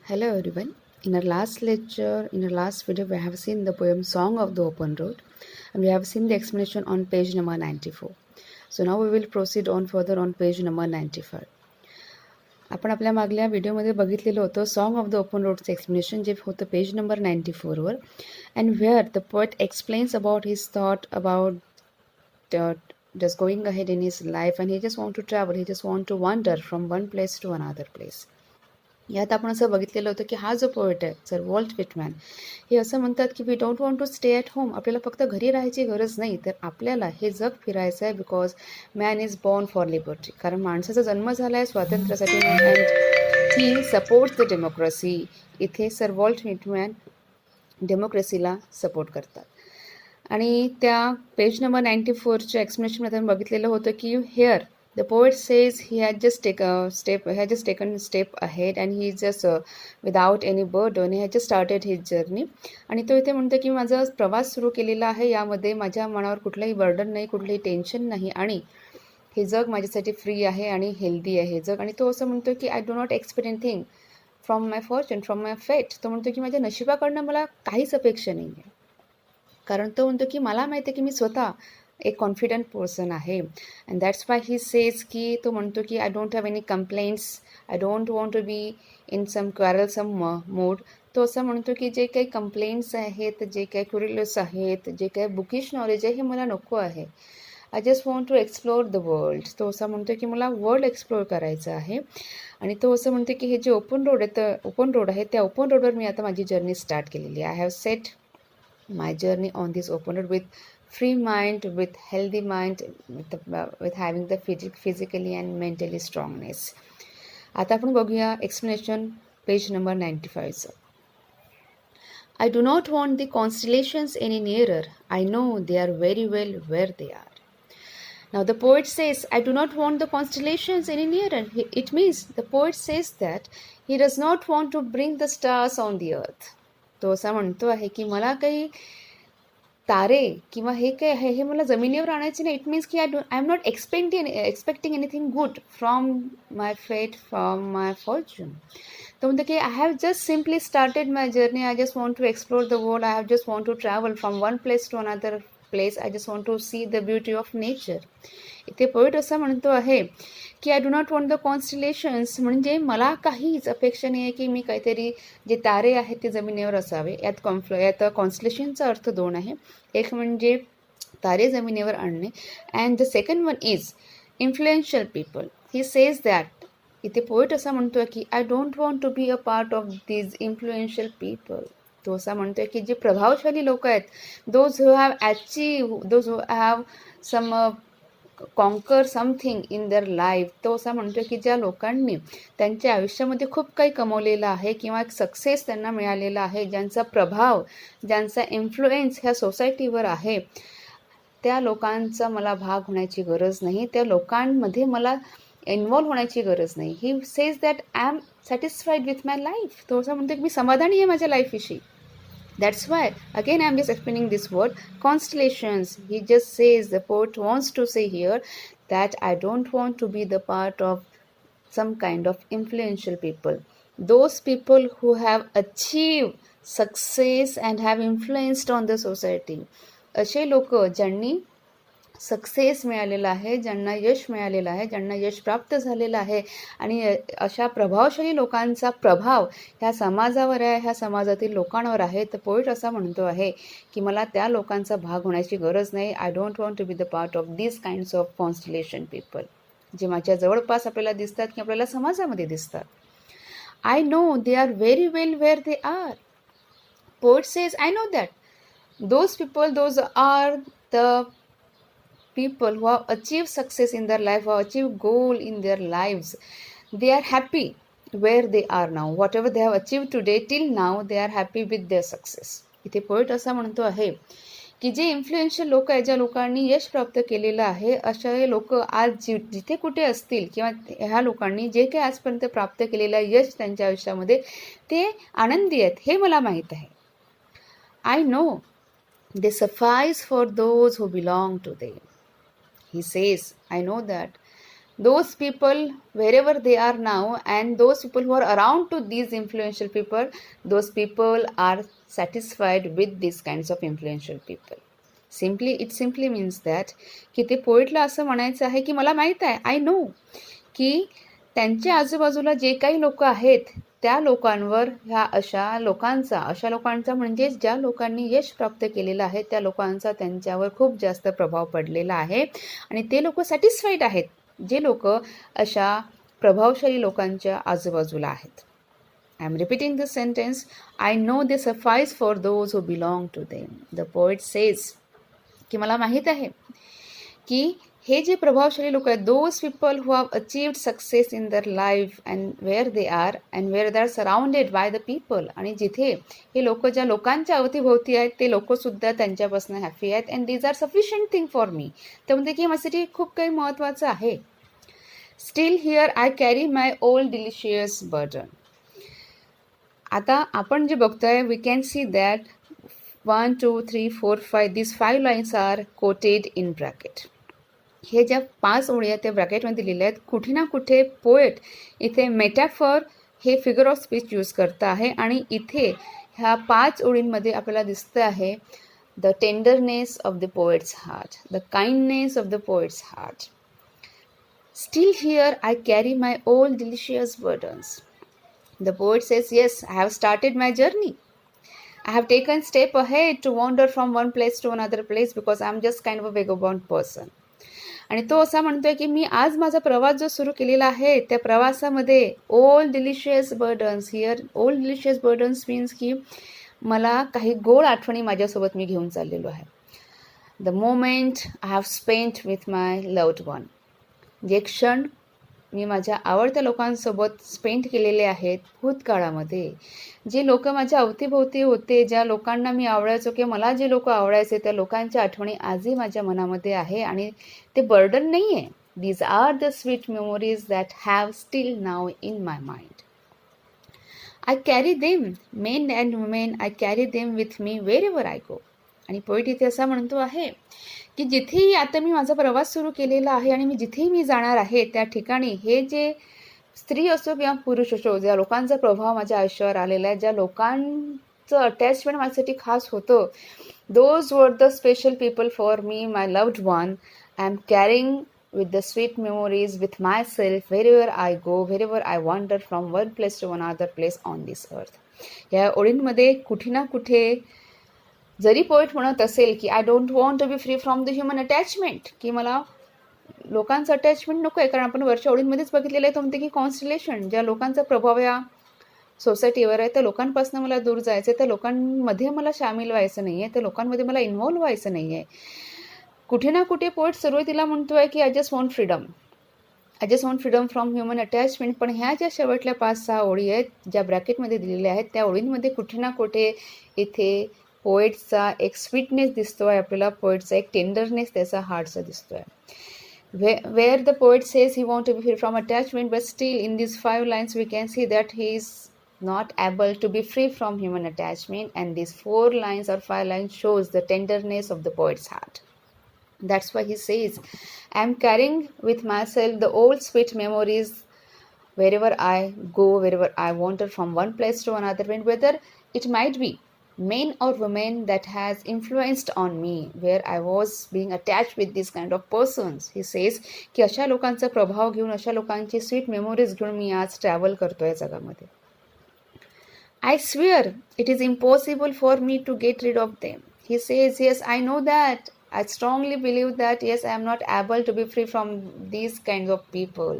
Hello everyone. In our last lecture, in our last video, we have seen the poem Song of the Open Road and we have seen the explanation on page number 94. So now we will proceed on further on page number 95. आपण आपल्या मागल्या व्हिडिओमध्ये बघितलेलं होतं song of the open रोडचं explanation जे होतं page number 94वर and where the poet explains about his thought about just going ahead in his life and he just want to travel, he just want to wander from one place to another place. यात आपण असं बघितलेलं होतं की हा जो poet आहे sir Walt विटमॅन हे असं म्हणतात की we don't want to stay at home. आपल्याला फक्त घरी राहायची गरज नाही तर आपल्याला हे जग फिरायचं आहे because man is born for liberty. कारण माणसाचा जन्म झाला आहे स्वातंत्र्यासाठी and he supports the democracy. इथे सर वॉल्ट विटमॅन डेमोक्रेसीला सपोर्ट करतात. आणि त्या पेज नंबर 94च्या एक्सप्लेनेशनमध्ये आपण बघितलेलं होतं की hair the poet says he had just taken a step ahead and he just without any burden he had just started his journey. आणि तो इथे म्हणतो की माझा प्रवास सुरू केलेला आहे, यामध्ये माझ्या मनावर कुठलंही बर्डन नाही, कुठलंही टेन्शन नाही आणि हे जग माझ्यासाठी फ्री आहे आणि हेल्दी आहे हे जग. आणि तो असं म्हणतो की I do not expect anything from my fortune, from my fate. तो म्हणतो की माझ्या नशिबाकडनं मला काहीच अपेक्षा नाही आहे, कारण तो म्हणतो की मला माहिती आहे की मी स्वतः एक कॉन्फिडंट पर्सन आहे. And that's why he says की तो म्हणतो की I don't have any complaints, I don't want to be in some quarrelsome mood. तो असं म्हणतो की जे काही कंप्लेंट्स आहेत, जे काही क्युरियस आहेत, जे काही बुकिश नॉलेज आहे हे मला नको आहे. I just want to explore the world. तो असं म्हणतो की मला वर्ल्ड एक्सप्लोर करायचं आहे. आणि तो असं म्हणतो की हे जे ओपन रोड आहे त्या ओपन रोडवर मी आता माझी जर्नी स्टार्ट केलेली आहे. I have set my journey on this open road with free mind, with healthy mind, with having the physically and mentally strongness. आता आपण बघूया एक्सप्लेनेशन पेज नंबर 95चं. I do not want the constellations any nearer. I know they are very well where they are. Now the poet says, I do not want the constellations any nearer. It means the poet says that he does not want to bring the stars on the earth. तो असा म्हणतो आहे की मला काही तारे किंवा हे काय आहे हे मला जमिनीवर आणायचे नाही. इट मीन्स की I am not expecting anything good from my fate, from my fortune. तो म्हणतो की I have just simply started my journey. I just want to explore the world. I have just want to travel from one place to another place. I just want to see the beauty of nature. इथे poet असं म्हणतो आहे की I do not want the constellations, म्हणजे मला काहीच अपेक्षा नाही आहे की मी काहीतरी जे तारे आहेत ते जमिनीवर असावे. यात कॉन्स्टिलेशनचा अर्थ दोन आहे. एक म्हणजे तारे जमिनीवर आणणे and the second one is influential people. He says that. इथे पोएट असा म्हणतो की I don't want to be a part of these influential people. तो असा म्हणतोय की जे प्रभावशाली लोक आहेत, those who have achieve, those who have some conquer something in their life. तो असा म्हणतो की ज्या लोकांनी त्यांच्या आयुष्यामध्ये खूप काही कमवलेलं आहे किंवा एक सक्सेस त्यांना मिळालेला आहे, ज्यांचा प्रभाव, ज्यांचा इन्फ्लुएन्स ह्या सोसायटीवर आहे, त्या लोकांचा मला भाग होण्याची गरज नाही, त्या लोकांमध्ये मला इन्व्हॉल्व होण्याची गरज नाही. He says that I am satisfied with my life. तो असं म्हणतो की मी समाधानी आहे माझ्या लाईफविषयी. That's why, again, I'm just explaining this word, constellations. He just says, the poet wants to say here that I don't want to be the part of some kind of influential people. Those people who have achieved success and have influenced on the society. असे लोक ज्यांनी success मिळालेला आहे, ज्यांना यश मिळालेलं आहे, ज्यांना यश प्राप्त झालेलं आहे आणि अशा प्रभावशाली लोकांचा प्रभाव ह्या समाजावर आहे, ह्या समाजातील लोकांवर आहे. तर पोएट असा म्हणतो आहे की मला त्या लोकांचा भाग होण्याची गरज नाही. I don't want to be the part of these kinds of constellation people, जे माझ्या जवळपास आपल्याला दिसतात की आपल्याला समाजामध्ये दिसतात. I know they are very well where they are. Poet says I know that those people, those are the people who have achieved success in their life, who have achieved goal in their lives, they are happy where they are now. Whatever they have achieved today till now, they are happy with their success. इथे poet असा म्हणतो आहे की जे influential लोक आहेत, ज्या लोकांनी यश प्राप्त केलेलं आहे, अशा लोक आज जिथे कुठे असतील किंवा ह्या लोकांनी जे काही आजपर्यंत प्राप्त केलेलं यश त्यांच्या आयुष्यामध्ये ते आनंदी आहेत हे मला माहीत आहे. I know they suffice for those who belong to them. He says, I know that those people wherever they are now, and those people who are around to these influential people, those people are satisfied with these kinds of influential people. It simply means that की ते पोएटला असं म्हणायचं आहे की मला माहीत आहे, I no, की त्यांच्या आजूबाजूला जे काही लोक आहेत त्या लोकांवर अशा लोकांचा म्हणजे ज्या लोकांनी यश प्राप्त केलेलं आहे त्या लोकांचा त्यांच्यावर खूप जास्त प्रभाव पडलेला आहे आणि ते लोक सॅटिस्फाईड आहेत, जे लोक अशा प्रभावशाली लोकांच्या आजूबाजूला आहेत. I am repeating this sentence. I know they suffice for those who belong to them. The poet says की मला माहीत आहे की हे जे प्रभावशाली लोक आहेत, those people who have achieved success in their life and where they are surrounded by the people, आणि जिथे हे लोक ज्या लोकांच्या अवतीभोवती आहेत ते लोकसुद्धा त्यांच्यापासून हॅपी आहेत, and these are sufficient thing for me. त्यामध्ये की माझ्यासाठी खूप काही महत्त्वाचं आहे. Still here I carry my old delicious burden. आता आपण जे बघतोय, we can see that 1, 2, 3, 4, 5 these 5 lines are quoted in bracket. हे ज्या 5 ओळी आहेत त्या ब्रॅकेटमध्ये दिलेल्या आहेत. कुठे ना कुठे पोएट इथे मेटॅफॉर हे फिगर ऑफ स्पीच यूज करत आहे आणि इथे ह्या 5 ओळींमध्ये आपल्याला दिसतं आहे the tenderness of the poets heart, the kindness of the poets heart. Steel here I carry my old delicious burdens. The poet says, yes, I have started my journey. I have taken step ahead to wander from one place to another place because I am just kind of a vagabond person. आणि तो असा म्हणतोय की मी आज माझा प्रवास जो सुरू केलेला आहे त्या प्रवासामध्ये old delicious burdens, here old delicious burdens means की मला काही गोड आठवणी माझ्यासोबत मी घेऊन चाललेलो आहे. The moment I have spent with my loved one. जे क्षण मी माझ्या आवडत्या लोकांसोबत स्पेंड केलेले आहेत भूतकाळामध्ये, जे लोक माझ्या अवतीभोवती होते, ज्या लोकांना मी आवडायचो किंवा मला जे लोक आवडायचे त्या लोकांच्या आठवणी आजही माझ्या मनामध्ये आहे आणि ते बर्डन नाही आहे. These are the sweet memories that have still now in my mind. I carry them, men and women, I carry them with me wherever I go. आणि पोएट इथे असा म्हणतो आहे की जिथेही आता मी माझा प्रवास सुरू केलेला आहे आणि मी जिथेही मी जाणार आहे त्या ठिकाणी हे जे स्त्री असो किंवा पुरुष असो, ज्या लोकांचा प्रभाव माझ्या आयुष्यावर आलेला आहे, ज्या लोकांचं अटॅचमेंट माझ्यासाठी खास होतं, those were the special people for me, my loved one. I am carrying with the sweet memories with myself wherever I go, wherever I wander from one place to another place on this earth. या ओळींमध्ये कुठे ना कुठे जरी poet म्हणत असेल की I don't want to be free from the human attachment, की मला लोकांचं अटॅचमेंट नको आहे, कारण आपण वरच्या ओळींमध्येच बघितलेलं आहे तो म्हणते की कॉन्स्टलेशन, ज्या लोकांचा प्रभाव या सोसायटीवर आहे त्या लोकांपासून मला दूर जायचं आहे, त्या लोकांमध्ये मला सामील व्हायचं नाही आहे, त्या लोकांमध्ये मला इन्व्हॉल्व व्हायचं नाही आहे. कुठे ना कुठे पोएट सुरुवातीला म्हणतो आहे की I just want freedom from human attachment. पण ह्या ज्या शेवटल्या 5-6 ओळी आहेत ज्या ब्रॅकेटमध्ये दिलेल्या आहेत त्या ओळींमध्ये कुठे ना कुठे इथे पोएटचा एक स्वीटनेस दिसतो आहे आपल्याला, पोएटचा एक टेंडरनेस त्याचा हार्टचा दिसतो आहे. Where the poet says he wants to be free from attachment, but still in these 5 lines we can see that he is not able to be free from human attachment, and these 4 lines or 5 lines shows the tenderness of the poet's heart. That's why he says, I am carrying with myself the old sweet memories wherever I go, wherever I wander from one place to another, whether it might be men or women that has influenced on me, where I was being attached with these kind of persons. He says की अशा लोकांचा प्रभाव घेऊन, अशा लोकांची sweet memories घेऊन मी आज travel करतोय जगामध्ये. I swear it is impossible for me to get rid of them. He says, yes, I know that. I strongly believe that, yes, I am not able to be free from these kinds of people.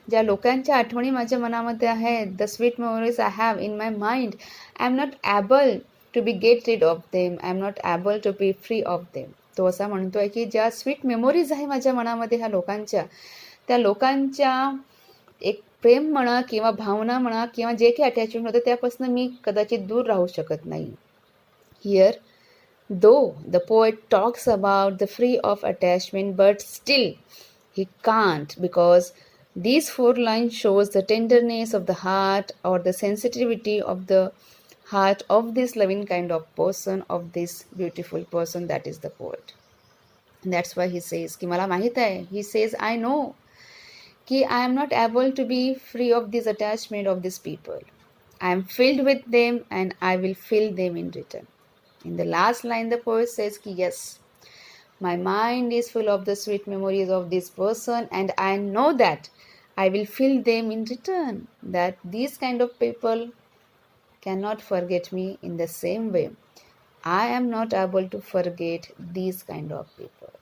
ज्या लोकांच्या आठवणी माझ्या मनामध्ये आहेत, the sweet memories I have in my mind, I am not able to be get rid of them. I am not able to be free of them. तो असा म्हणतोय की ज्या स्वीट मेमोरीज आहे माझ्या मनामध्ये ह्या लोकांच्या, त्या लोकांच्या एक प्रेम म्हणा किंवा भावना म्हणा किंवा जे काही अटॅचमेंट होतं त्यापासून मी कदाचित दूर राहू शकत नाही. Here though the poet talks about the free of attachment, but still he can't, because these 4 lines shows the tenderness of the heart or the sensitivity of the heart of this loving kind of person, of this beautiful person, that is the poet. That's why he says की मला माहित आहे, he says I know की I am not able to be free of this attachment of these people. I am filled with them and I will fill them in return. In the last line, the poet says ki yes, my mind is full of the sweet memories of this person and I know that I will fill them in return. That these kind of people cannot forget me in the same way. I am not able to forget these kind of people.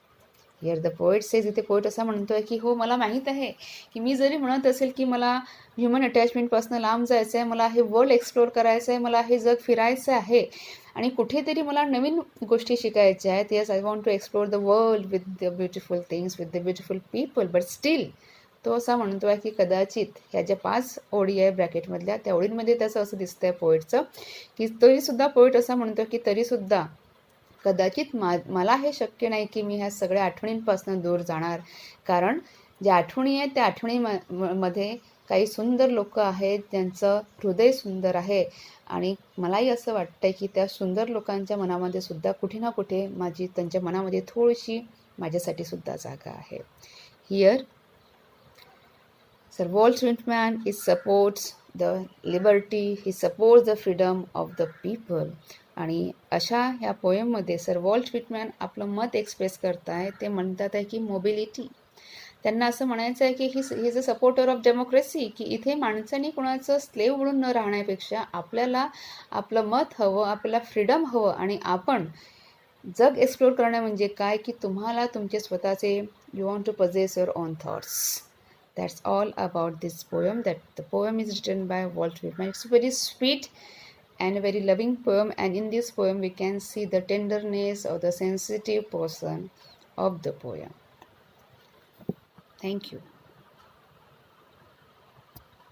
Here the poet says, इथे poet असा म्हणतोय की हो मला माहीत आहे की मी जरी म्हणत असेल की मला ह्युमन अटॅचमेंटपासून लांब जायचं आहे, मला हे वर्ल्ड एक्सप्लोअर करायचं आहे, मला हे जग फिरायचं आहे आणि कुठेतरी मला नवीन गोष्टी शिकायच्या आहेत. Yes, I want to explore the world with the beautiful things, with the beautiful people, but still तो असा म्हणतोय की कदाचित ह्या ज्या 5 ओळी आहे ब्रॅकेटमधल्या, त्या ओळींमध्ये त्याचं असं दिसतंय पोएटचं की तरीसुद्धा पोएट असा म्हणतो की तरीसुद्धा कदाचित मला हे शक्य नाही की मी ह्या सगळ्या आठवणींपासून दूर जाणार, कारण ज्या आठवणी आहेत त्या आठवणीमध्ये काही सुंदर लोक आहेत, ज्यांचं हृदय सुंदर आहे आणि मलाही असं वाटतंय की त्या सुंदर लोकांच्या मनामध्ये सुद्धा कुठे ना कुठे त्यांच्या मनामध्ये थोडीशी माझ्यासाठी सुद्धा जागा आहे. Here Sir Walt Whitman supports the liberty, he supports the freedom of the people. आणि अशा ह्या पोएममध्ये सर वॉल्ट व्हिटमॅन आपलं मत एक्सप्रेस करताय. ते म्हणतात आहे की मोबिलिटी, त्यांना असं म्हणायचं आहे की he is a supporter of democracy, की इथे माणसांनी कुणाचं स्लेव म्हणून न राहण्यापेक्षा आपल्याला आपलं मत हवं, आपल्याला फ्रीडम हवं आणि आपण जग एक्सप्लोअर करणं म्हणजे काय की तुम्हाला तुमचे स्वतःचे you want to possess your own thoughts. That's all about this poem. That the poem is written by Walt Whitman. It's a very sweet and a very loving poem, and in this poem we can see the tenderness or the sensitive portion of the poem. Thank you.